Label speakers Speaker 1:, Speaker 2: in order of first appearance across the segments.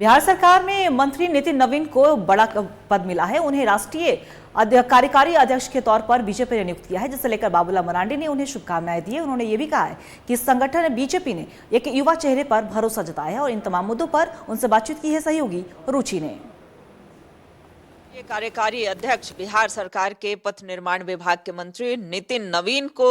Speaker 1: बिहार सरकार में मंत्री नितिन नवीन को बड़ा पद मिला है। उन्हें राष्ट्रीय कार्यकारी अध्यक्ष के तौर पर बीजेपी ने नियुक्त किया है, जिसे लेकर बाबूलाल मरांडी ने उन्हें शुभकामनाएं दी है। उन्होंने ये भी कहा है कि संगठन बीजेपी ने एक युवा चेहरे पर भरोसा जताया है और इन तमाम मुद्दों पर उनसे बातचीत की है सहयोगी रुचि ने।
Speaker 2: कार्यकारी अध्यक्ष बिहार सरकार के पथ निर्माण विभाग के मंत्री नितिन नवीन को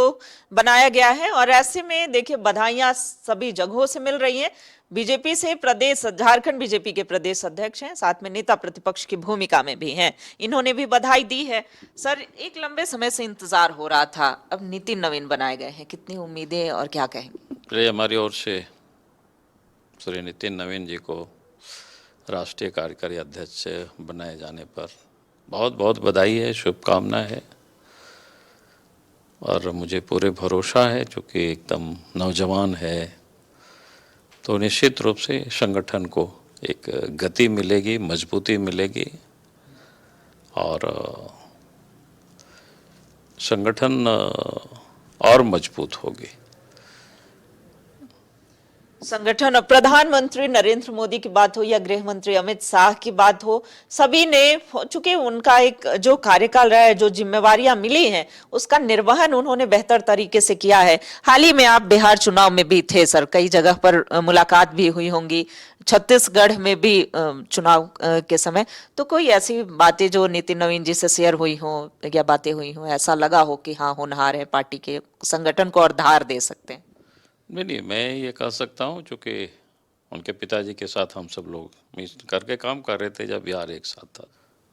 Speaker 2: बनाया गया है और ऐसे में देखिए बधाइयां सभी जगहों से मिल रही हैं। बीजेपी से प्रदेश झारखंड बीजेपी के प्रदेश अध्यक्ष हैं, साथ में नेता प्रतिपक्ष की भूमिका में भी हैं, इन्होंने भी बधाई दी है। सर, एक लंबे समय से इंतजार हो रहा था, अब नितिन नवीन बनाए गए हैं, कितनी उम्मीदें और क्या कहेंगे?
Speaker 3: हमारी ओर से श्री नितिन नवीन जी को राष्ट्रीय कार्यकारी अध्यक्ष बनाए जाने पर बहुत बहुत बधाई है, शुभकामना है और मुझे पूरे भरोसा है, चूँकि एकदम नौजवान है तो निश्चित रूप से संगठन को एक गति मिलेगी, मजबूती मिलेगी और संगठन और मजबूत होगी।
Speaker 2: संगठन और प्रधानमंत्री नरेंद्र मोदी की बात हो या गृह मंत्री अमित शाह की बात हो, सभी ने चूंकि उनका एक जो कार्यकाल रहा है, जो जिम्मेवारियां मिली हैं, उसका निर्वहन उन्होंने बेहतर तरीके से किया है। हाल ही में आप बिहार चुनाव में भी थे सर, कई जगह पर मुलाकात भी हुई होंगी, छत्तीसगढ़ में भी चुनाव के समय, तो कोई ऐसी बातें जो नितिन नवीन जी से शेयर हुई हो या बातें हुई हो, ऐसा लगा हो कि हाँ होनहार है, पार्टी के संगठन को और धार दे सकते हैं?
Speaker 3: नहीं, मैं ये कह सकता हूँ चूँकि उनके पिताजी के साथ हम सब लोग मिल करके काम कर रहे थे जब बिहार एक साथ था।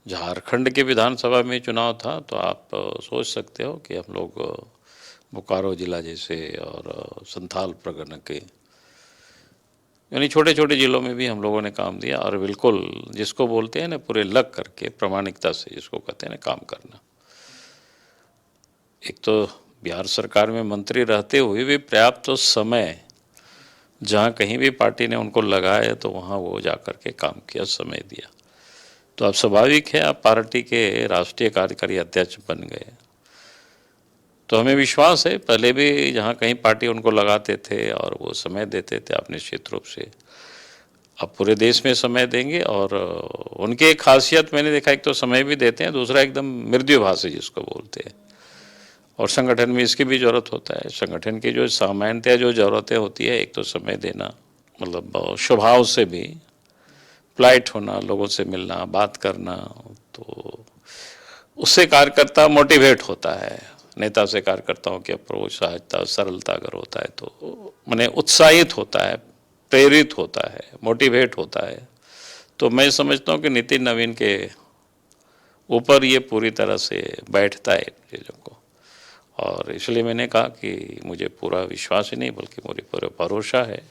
Speaker 3: झारखंड के विधानसभा में चुनाव था तो आप सोच सकते हो कि हम लोग बोकारो जिला जैसे और संथाल परगना के यानी छोटे छोटे जिलों में भी हम लोगों ने काम दिया और बिल्कुल जिसको बोलते हैं ना पूरे लग करके प्रामाणिकता से जिसको कहते हैं ना काम करना। एक तो बिहार सरकार में मंत्री रहते हुए भी पर्याप्त समय जहाँ कहीं भी पार्टी ने उनको लगाया तो वहाँ वो जा कर के काम किया, समय दिया। तो अब स्वाभाविक है आप पार्टी के राष्ट्रीय कार्यकारी अध्यक्ष बन गए तो हमें विश्वास है, पहले भी जहाँ कहीं पार्टी उनको लगाते थे और वो समय देते थे, आप निश्चित रूप से अब पूरे देश में समय देंगे। और उनकी एक खासियत मैंने देखा, एक तो समय भी देते हैं, दूसरा एकदम मृदुभाषी जिसको बोलते हैं, और संगठन में इसकी भी ज़रूरत होता है। संगठन की जो सामान्यतः जो ज़रूरतें होती है, एक तो समय देना, मतलब स्वभाव से भी पोलाइट होना, लोगों से मिलना, बात करना, तो उससे कार्यकर्ता मोटिवेट होता है। नेता से कार्यकर्ताओं की अप्रोच, सहजता, सरलता अगर होता है तो माने उत्साहित होता है, प्रेरित होता है, मोटिवेट होता है। तो मैं समझता हूँ कि नितिन नवीन के ऊपर ये पूरी तरह से बैठता है चीज़ों को, और इसलिए मैंने कहा कि मुझे पूरा विश्वास ही नहीं बल्कि मुझे पूरा भरोसा है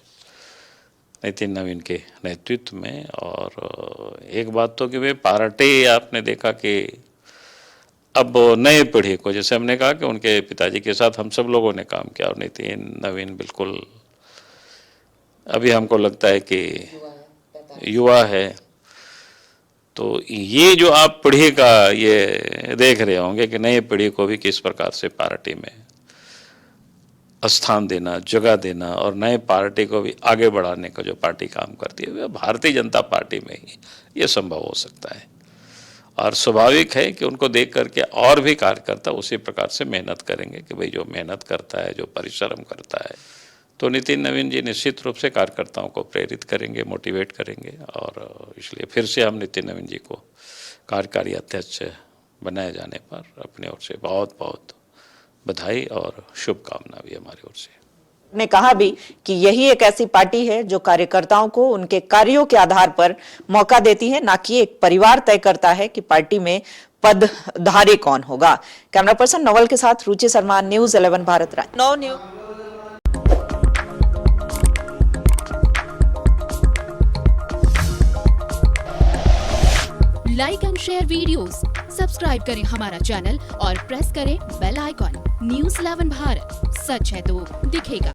Speaker 3: नितिन नवीन के नेतृत्व में। और एक बात तो कि वे पार्टी, आपने देखा कि अब नए पीढ़ी को, जैसे हमने कहा कि उनके पिताजी के साथ हम सब लोगों ने काम किया और नितिन नवीन बिल्कुल अभी हमको लगता है कि युवा है। तो ये जो आप पीढ़ी का ये देख रहे होंगे कि नई पीढ़ी को भी किस प्रकार से पार्टी में स्थान देना, जगह देना और नए पार्टी को भी आगे बढ़ाने का जो पार्टी काम करती है, भारतीय जनता पार्टी में ही ये संभव हो सकता है। और स्वाभाविक है कि उनको देख करके और भी कार्यकर्ता उसी प्रकार से मेहनत करेंगे कि भाई जो मेहनत करता है, जो परिश्रम करता है, तो नितिन नवीन जी निश्चित रूप से कार्यकर्ताओं को प्रेरित करेंगे, मोटिवेट करेंगे। और इसलिए फिर से हम नितिन नवीन जी को कार्यकारी अध्यक्ष बनाए जाने पर अपने ओर से बहुत बहुत बधाई और शुभकामना भी हमारी ओर से।
Speaker 2: ने कहा भी कि यही एक ऐसी पार्टी है जो कार्यकर्ताओं को उनके कार्यों के आधार पर मौका देती है, ना कि एक परिवार तय करता है कि पार्टी में पदधारी कौन होगा। कैमरा पर्सन नवल के साथ रुचि शर्मा, न्यूज़ 11 भारत। नौ news.
Speaker 4: Like and share videos, subscribe करें हमारा चैनल और प्रेस करें बेल आइकॉन। न्यूज़ 11 भारत, सच है तो दिखेगा।